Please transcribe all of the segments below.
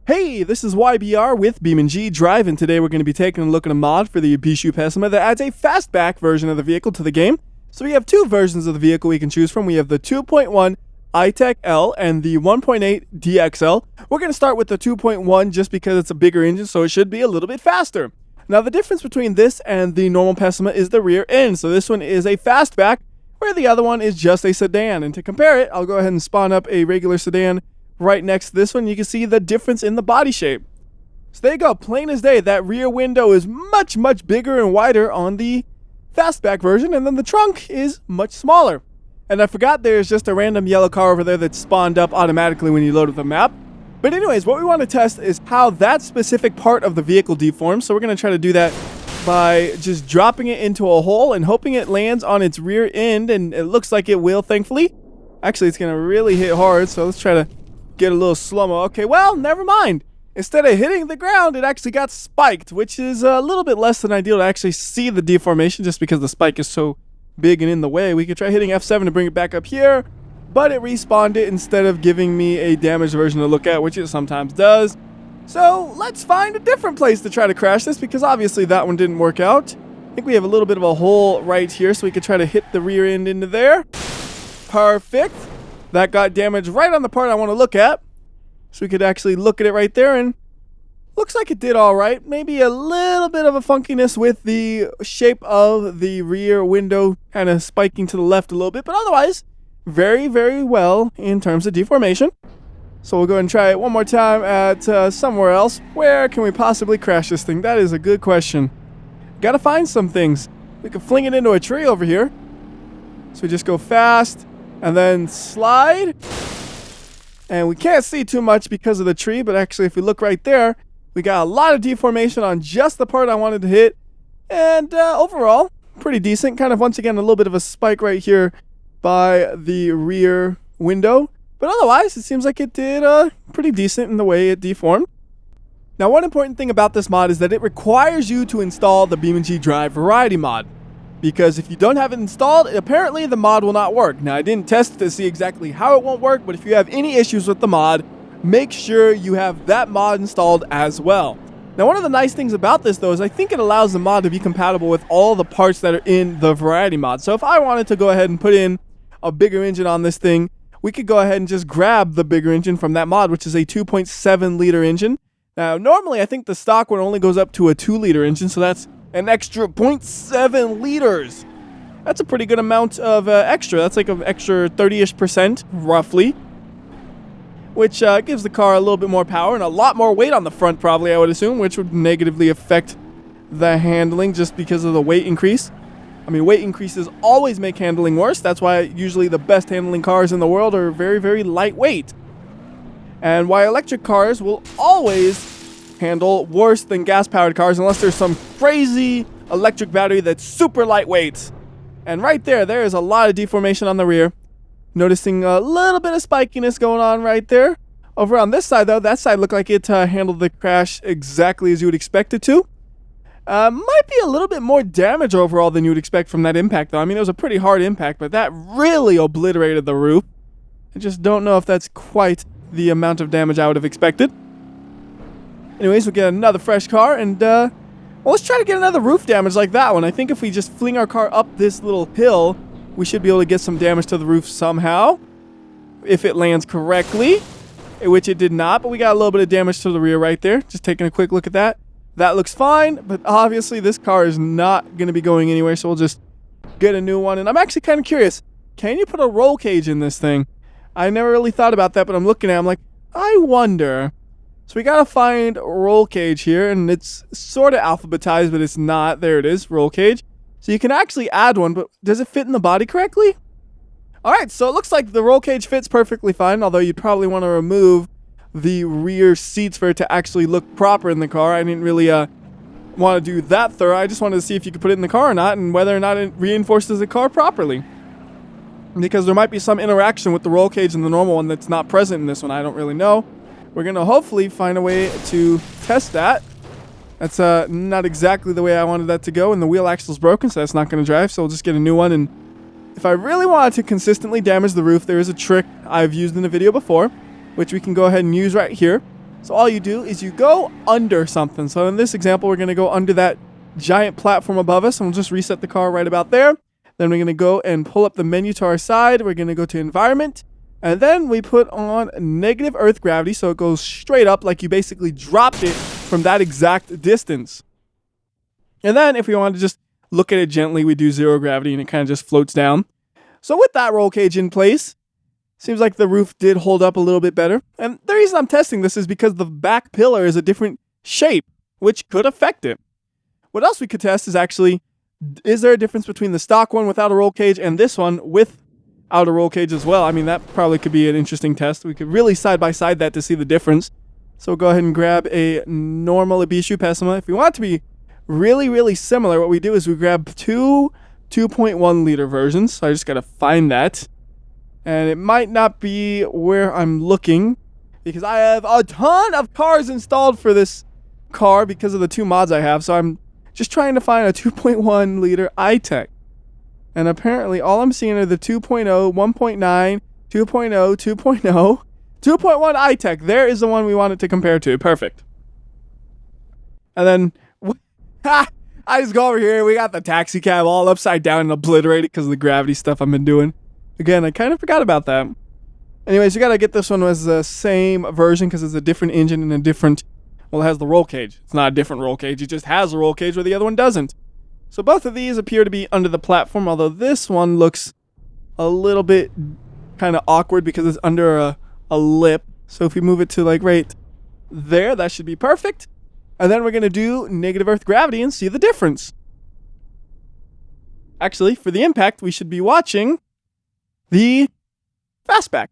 Hey, this is WhyBeAre with BeamNG.drive, and today we're going to be taking a look at a mod for the Pessima that adds a fastback version of the vehicle to the game. So we have two versions of the vehicle we can choose from. We have the 2.1 iTech L and the 1.8 DXL. We're going to start with the 2.1 just because it's a bigger engine, so it should be a little bit faster. Now the difference between this and the normal Pessima is the rear end. So this one is a fastback, where the other one is just a sedan. And to compare it, I'll go ahead and spawn up a regular sedan right next to this one. You can see the difference in the body shape. So there you go, plain as day. That rear window is much bigger and wider on the fastback version, and then the trunk is much smaller. And I forgot there's just a random yellow car over there that spawned up automatically when you load up the map. But anyways, what we want to test is how that specific part of the vehicle deforms. So we're going to try to do that by just dropping it into a hole and hoping it lands on its rear end, and it looks like it will, thankfully. Actually, it's going to really hit hard, so let's try to get a little slow-mo. Okay, well, never mind. Instead of hitting the ground, it actually got spiked, which is a little bit less than ideal to actually see the deformation just because the spike is so big and in the way. We could try hitting F7 to bring it back up here, but it respawned it instead of giving me a damaged version to look at, which it sometimes does. So let's find a different place to try to crash this, because obviously that one didn't work out. I think we have a little bit of a hole right here, so we could try to hit the rear end into there. Perfect. That got damaged right on the part I want to look at. So we could actually look at it right there, and looks like it did all right. Maybe a little bit of a funkiness with the shape of the rear window kind of spiking to the left a little bit, but otherwise very well in terms of deformation. So we'll go ahead and try it one more time at somewhere else. Where can we possibly crash this thing? That is a good question. Gotta find some things. We could fling it into a tree over here. So we just go fast and then slide. And we can't see too much because of the tree, but actually if we look right there, we got a lot of deformation on just the part I wanted to hit. And overall, pretty decent. Kind of, once again, a little bit of a spike right here by the rear window. But otherwise, it seems like it did pretty decent in the way it deformed. Now, one important thing about this mod is that it requires you to install the BeamNG.drive variety mod. Because if you don't have it installed, apparently the mod will not work. Now, I didn't test it to see exactly how it won't work, but if you have any issues with the mod, make sure you have that mod installed as well. Now, one of the nice things about this, though, is I think it allows the mod to be compatible with all the parts that are in the variety mod. So if I wanted to go ahead and put in a bigger engine on this thing, we could go ahead and just grab the bigger engine from that mod, which is a 2.7 liter engine. Now, normally I think the stock one only goes up to a 2 liter engine, so that's an extra 0.7 liters. That's a pretty good amount of extra. That's like an extra 30-ish%, roughly. Which gives the car a little bit more power and a lot more weight on the front, probably, I would assume, which would negatively affect the handling just because of the weight increase. I mean, weight increases always make handling worse. That's why usually the best handling cars in the world are very lightweight. And why electric cars will always handle worse than gas-powered cars unless there's some crazy electric battery that's super lightweight. And right there is a lot of deformation on the rear. Noticing a little bit of spikiness going on right there. Over on this side, though, that side looked like it handled the crash exactly as you would expect it to. Might be a little bit more damage overall than you would expect from that impact, though. I mean, it was a pretty hard impact, but that really obliterated the roof. I just don't know if that's quite the amount of damage I would have expected. Anyways, we'll get another fresh car, and well, let's try to get another roof damage like that one. I think if we just fling our car up this little hill, we should be able to get some damage to the roof somehow, if it lands correctly, which it did not, but we got a little bit of damage to the rear right there. Just taking a quick look at that. That looks fine, but obviously this car is not going to be going anywhere, so we'll just get a new one. And I'm actually kind of curious, can you put a roll cage in this thing? I never really thought about that, but I'm looking at it, I'm like, I wonder. So we got to find a roll cage here, and it's sort of alphabetized, but it's not. There it is, roll cage. So you can actually add one, but does it fit in the body correctly? Alright, so it looks like the roll cage fits perfectly fine, although you'd probably want to remove the rear seats for it to actually look proper in the car. I didn't really want to do that thorough. I just wanted to see if you could put it in the car or not, and whether or not it reinforces the car properly. Because there might be some interaction with the roll cage and the normal one that's not present in this one. I don't really know. We're going to hopefully find a way to test that. That's not exactly the way I wanted that to go, and the wheel axle's broken, so that's not going to drive, so we'll just get a new one. And if I really wanted to consistently damage the roof, there is a trick I've used in a video before, which we can go ahead and use right here. So all you do is you go under something. So in this example, we're going to go under that giant platform above us, and we'll just reset the car right about there. Then we're going to go and pull up the menu to our side. We're going to go to environment, and then we put on negative earth gravity, so it goes straight up like you basically dropped it from that exact distance. And then if we want to just look at it gently, we do zero gravity and it kind of just floats down. So with that roll cage in place, seems like the roof did hold up a little bit better. And the reason I'm testing this is because the back pillar is a different shape, which could affect it. What else we could test is actually, is there a difference between the stock one without a roll cage and this one without a roll cage as well? I mean, that probably could be an interesting test. We could really side by side that to see the difference. So we'll go ahead and grab a normal BeamNG Pessima. If we want it to be really, really similar, what we do is we grab two 2.1 liter versions. So I just got to find that. And it might not be where I'm looking because I have a ton of cars installed for this car because of the 2 mods I have. So I'm just trying to find a 2.1 liter iTech. And apparently all I'm seeing are the 2.0, 1.9, 2.0, 2.0, 2.1 iTech. There is the one we wanted to compare to. Perfect. And then I just go over here. We got the taxi cab all upside down and obliterated because of the gravity stuff I've been doing. Again, I kind of forgot about that. Anyways, you got to get this one as the same version because it's a different engine and a different... Well, it has the roll cage. It's not a different roll cage. It just has a roll cage where the other one doesn't. So both of these appear to be under the platform, although this one looks a little bit kind of awkward because it's under a lip. So if we move it to like right there, that should be perfect. And then we're going to do negative earth gravity and see the difference. Actually, for the impact, we should be watching the Fastback.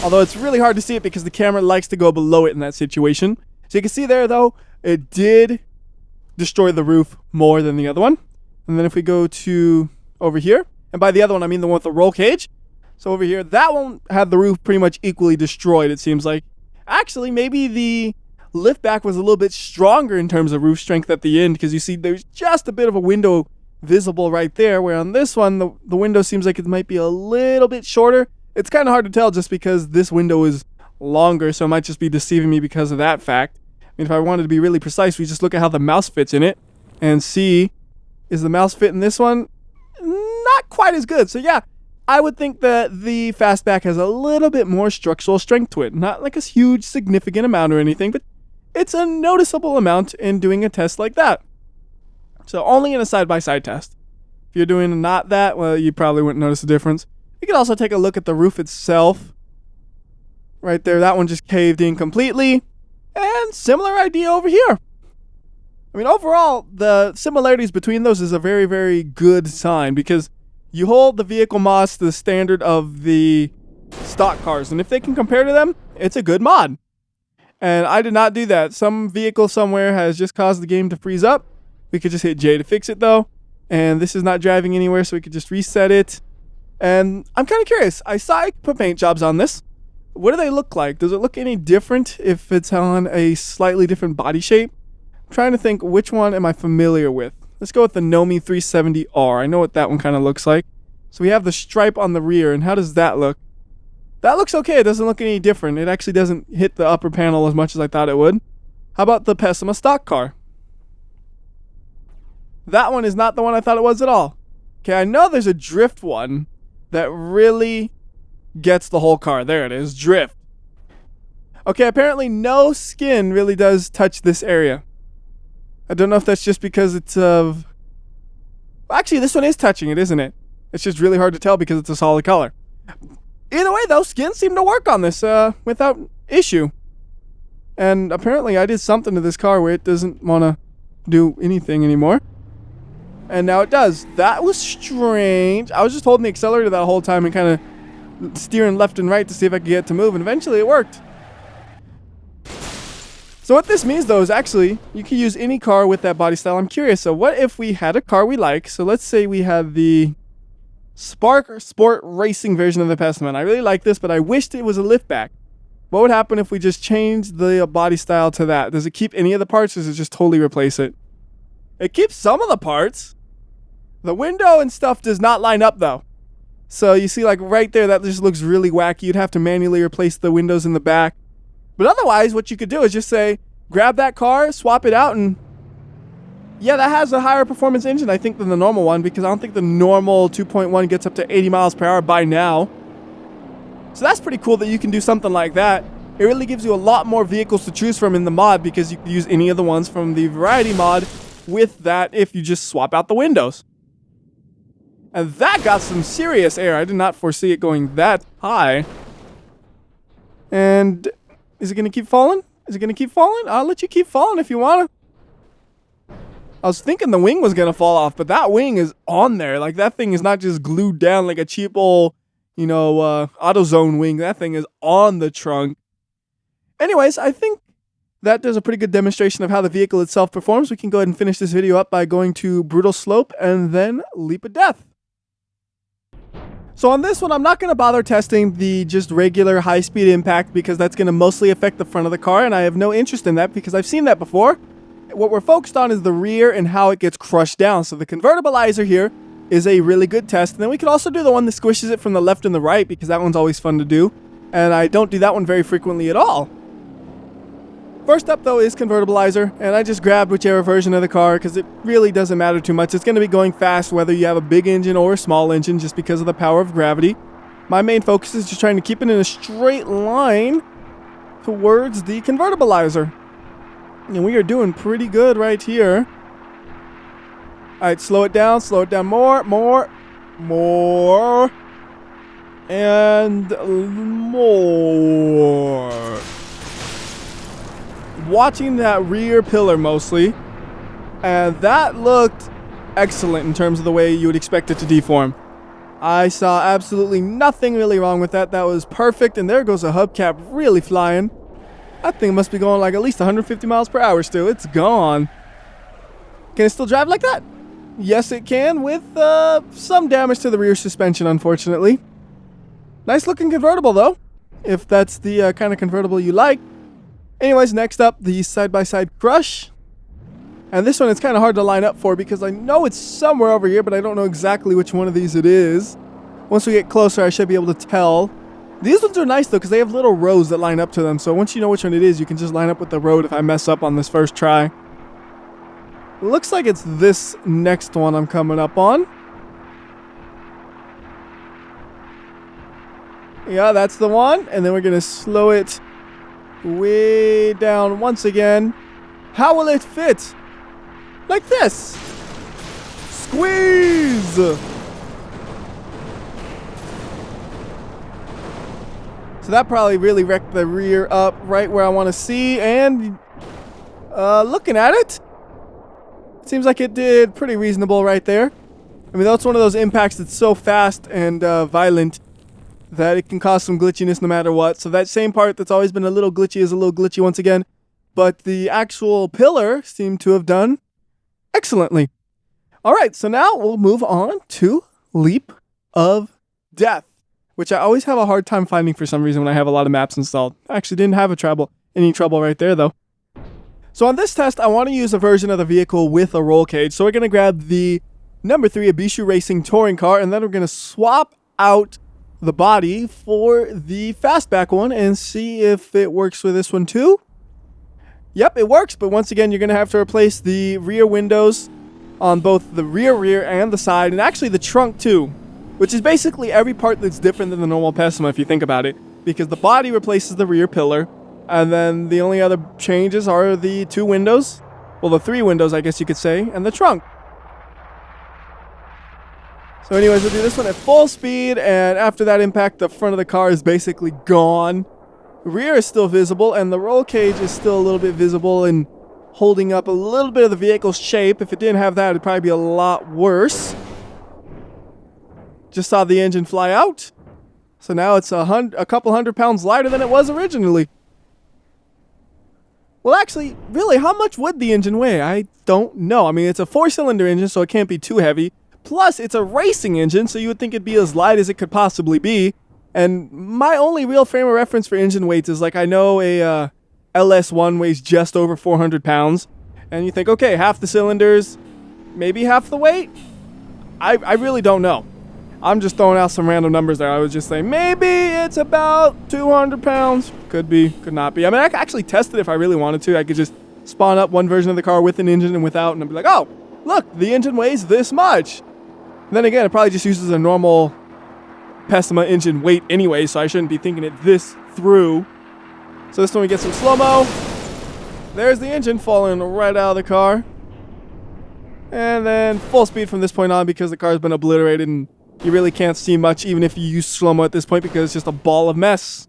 Although it's really hard to see it because the camera likes to go below it in that situation. So you can see there, though, it did destroy the roof more than the other one. And then if we go to over here, and by the other one, I mean the one with the roll cage. So over here, that one had the roof pretty much equally destroyed, it seems like. Actually, maybe the liftback was a little bit stronger in terms of roof strength at the end because you see there's just a bit of a window visible right there, where on this one, the window seems like it might be a little bit shorter. It's kind of hard to tell just because this window is longer, so it might just be deceiving me because of that fact. I mean, if I wanted to be really precise, we just look at how the mouse fits in it and see, is the mouse fit in this one? Not quite as good. So yeah, I would think that the Fastback has a little bit more structural strength to it. Not like a huge significant amount or anything, but it's a noticeable amount in doing a test like that. So only in a side-by-side test. If you're doing not that, well, you probably wouldn't notice the difference. You can also take a look at the roof itself. Right there, that one just caved in completely. And similar idea over here. I mean, overall, the similarities between those is a very, very good sign because you hold the vehicle mods to the standard of the stock cars. And if they can compare to them, it's a good mod. And I did not do that. Some vehicle somewhere has just caused the game to freeze up. We could just hit J to fix it though. And this is not driving anywhere, so we could just reset it. And I'm kind of curious. I saw I put paint jobs on this. What do they look like? Does it look any different if it's on a slightly different body shape? I'm trying to think which one am I familiar with. Let's go with the Nomi 370R. I know what that one kind of looks like. So we have the stripe on the rear, and how does that look? That looks okay. It doesn't look any different. It actually doesn't hit the upper panel as much as I thought it would. How about the Pessima stock car? That one is not the one I thought it was at all. Okay, I know there's a drift one that really gets the whole car. There it is, drift. Okay, apparently no skin really does touch this area. I don't know if that's just because it's of... Actually, this one is touching it, isn't it? It's just really hard to tell because it's a solid color. Either way, though, skins seem to work on this without issue. And apparently I did something to this car where it doesn't want to do anything anymore. And now it does. That was strange. I was just holding the accelerator that whole time and kind of steering left and right to see if I could get it to move, and eventually it worked. So what this means, though, is actually you can use any car with that body style. I'm curious. So what if we had a car we like? So let's say we had the Spark Sport Racing version of the Pessima. I really like this, but I wished it was a liftback. What would happen if we just changed the body style to that? Does it keep any of the parts, or does it just totally replace it? It keeps some of the parts. The window and stuff does not line up, though. So you see, like right there, that just looks really wacky. You'd have to manually replace the windows in the back. But otherwise, what you could do is just say, grab that car, swap it out, and yeah, that has a higher performance engine, I think, than the normal one, because I don't think the normal 2.1 gets up to 80 miles per hour by now. So that's pretty cool that you can do something like that. It really gives you a lot more vehicles to choose from in the mod, because you can use any of the ones from the variety mod with that if you just swap out the windows. And that got some serious air. I did not foresee it going that high. And is it going to keep falling? Is it going to keep falling? I'll let you keep falling if you want to. I was thinking the wing was going to fall off, but that wing is on there. Like, that thing is not just glued down like a cheap old, AutoZone wing. That thing is on the trunk. Anyways, I think that does a pretty good demonstration of how the vehicle itself performs. We can go ahead and finish this video up by going to Brutal Slope and then Leap of Death. So on this one, I'm not going to bother testing the just regular high-speed impact because that's going to mostly affect the front of the car, and I have no interest in that because I've seen that before. What we're focused on is the rear and how it gets crushed down. So the convertibilizer here is a really good test. And then we can also do the one that squishes it from the left and the right because that one's always fun to do. And I don't do that one very frequently at all. First up, though, is convertibilizer, and I just grabbed whichever version of the car because it really doesn't matter too much. It's going to be going fast whether you have a big engine or a small engine just because of the power of gravity. My main focus is just trying to keep it in a straight line towards the convertibilizer. And we are doing pretty good right here. Alright, slow it down more, and more. Watching that rear pillar mostly, and that looked excellent in terms of the way you would expect it to deform. I saw absolutely nothing really wrong with that. That was perfect, and there goes a hubcap really flying. That thing must be going like at least 150 miles per hour still. It's gone. Can it still drive like that? Yes, it can, with some damage to the rear suspension, unfortunately. Nice looking convertible, though, if that's the kind of convertible you like. Anyways, next up, the side-by-side crush. And this one is kind of hard to line up for because I know it's somewhere over here, but I don't know exactly which one of these it is. Once we get closer, I should be able to tell. These ones are nice, though, because they have little rows that line up to them. So once you know which one it is, you can just line up with the road if I mess up on this first try. Looks like it's this next one I'm coming up on. Yeah, that's the one. And then we're going to slow it way down once again. How will it fit? Like this. Squeeze! So that probably really wrecked the rear up right where I want to see. And looking at it, seems like it did pretty reasonable right there. I mean, that's one of those impacts that's so fast and violent that it can cause some glitchiness no matter what. So that same part that's always been a little glitchy is a little glitchy once again. But the actual pillar seemed to have done excellently. Alright, so now we'll move on to Leap of Death, which I always have a hard time finding for some reason when I have a lot of maps installed. I actually didn't have any trouble right there, though. So on this test, I want to use a version of the vehicle with a roll cage. So we're going to grab the number 3 Ibishu Racing touring car, and then we're going to swap out the body for the fastback one and see if it works with this one too. Yep, it works, but once again, you're going to have to replace the rear windows on both the rear and the side, and actually the trunk too, which is basically every part that's different than the normal Pessima if you think about it, because the body replaces the rear pillar, and then the only other changes are the 2 windows, well, the 3 windows, I guess you could say, and the trunk. So anyways, we'll do this one at full speed, and after that impact, the front of the car is basically gone. The rear is still visible, and the roll cage is still a little bit visible and holding up a little bit of the vehicle's shape. If it didn't have that, it'd probably be a lot worse. Just saw the engine fly out. So now it's a couple hundred pounds lighter than it was originally. Well, actually, really, how much would the engine weigh? I don't know. I mean, it's a 4-cylinder engine, so it can't be too heavy. Plus, it's a racing engine, so you would think it'd be as light as it could possibly be. And my only real frame of reference for engine weights is, like, I know a LS1 weighs just over 400 pounds. And you think, okay, half the cylinders, maybe half the weight? I really don't know. I'm just throwing out some random numbers there. I was just saying maybe it's about 200 pounds. Could be, could not be. I mean, I could actually test it if I really wanted to. I could just spawn up one version of the car with an engine and without, and I'd be like, oh, look, the engine weighs this much. And then again, it probably just uses a normal Pessima engine weight anyway, so I shouldn't be thinking it this through. So this one we get some slow-mo. There's the engine falling right out of the car. And then full speed from this point on because the car's been obliterated and you really can't see much even if you use slow-mo at this point because it's just a ball of mess.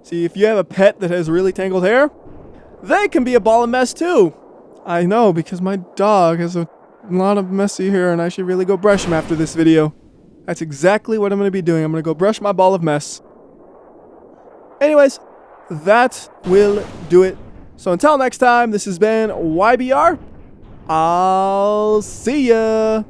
See, if you have a pet that has really tangled hair, they can be a ball of mess too. I know, because my dog has a lot of messy hair and I should really go brush him after this video. That's exactly what I'm going to be doing. I'm going to go brush my ball of mess. Anyways, that will do it. So until next time, this has been WhyBeAre. I'll see ya.